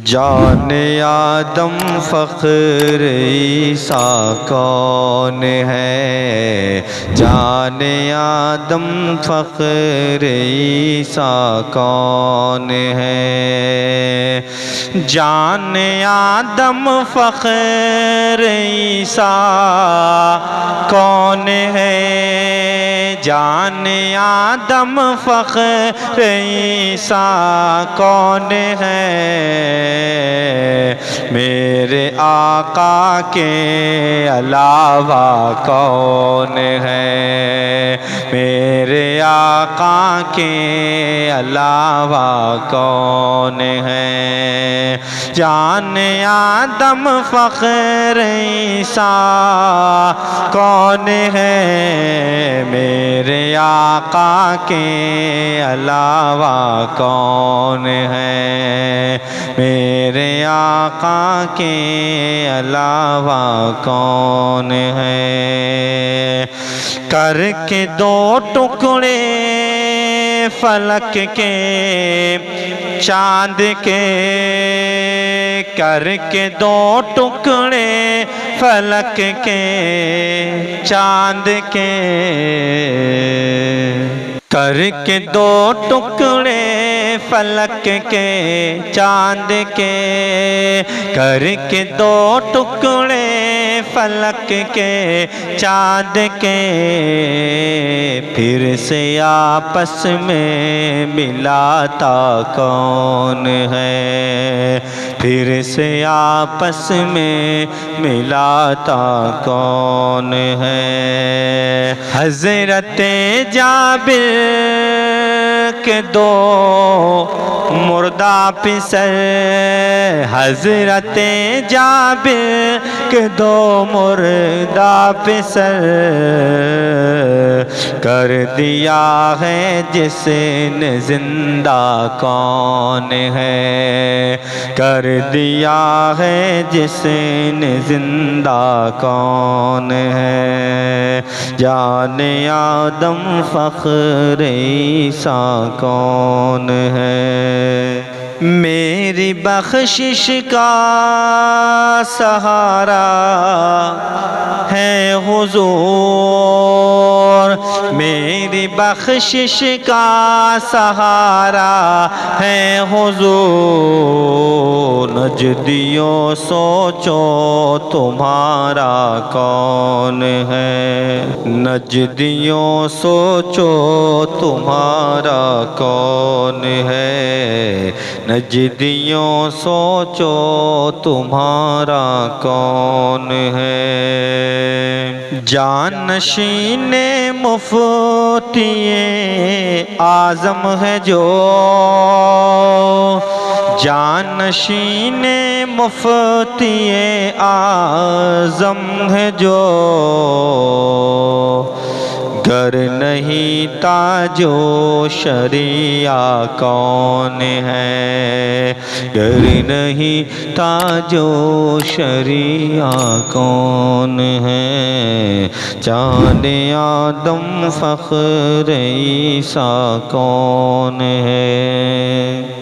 جان آدم فخر عیسیٰ کون ہے؟ جان آدم فخر عیسیٰ کون ہے؟ جان آدم فخر عیسیٰ کون ہے؟ جان آدم فخر عیسیٰ کون ہے؟ میرے آقا کے علاوہ کون ہے؟ میرے آقا کے علاوہ کون ہے؟ جان آدم فخر عیسیٰ کون ہے؟ میرے آقا کے علاوہ کون ہے؟ میرے آقا کے علاوہ کون ہے؟ کر کے دو ٹکڑے فلک کے چاند کے، کر کے دو ٹکڑے فلک کے چاند کے، کر کے دو ٹکڑے فلک کے چاند کے، کر کے دو ٹکڑے فلک کے چاند کے، پھر سے آپس میں ملاتا کون ہے؟ پھر سے آپس میں ملاتا کون ہے؟ حضرت جابر کے دو مردہ پسر، حضرت جابر کے دو مردہ پسر، کر دیا ہے جس نے زندہ کون ہے؟ کر دیا ہے جس نے زندہ کون ہے؟ جان آدم فخر عیسیٰ کون ہے؟ میری بخشش کا سہارا ہے حضور، میری بخشش کا سہارا ہے حضور، نجدیوں سوچو تمہارا کون ہے؟ نجدیوں سوچو تمہارا کون ہے؟ نجدیوں سوچو تمہارا کون ہے؟ جانشین مفتی اعظم ہے جو، جانشین مفتی اعظم ہے جو، گر نہیں تاج و شریعہ کون ہے؟ گر نہیں تاج و شریعہ کون ہے؟ جان آدم فخر عیسیٰ کون ہے؟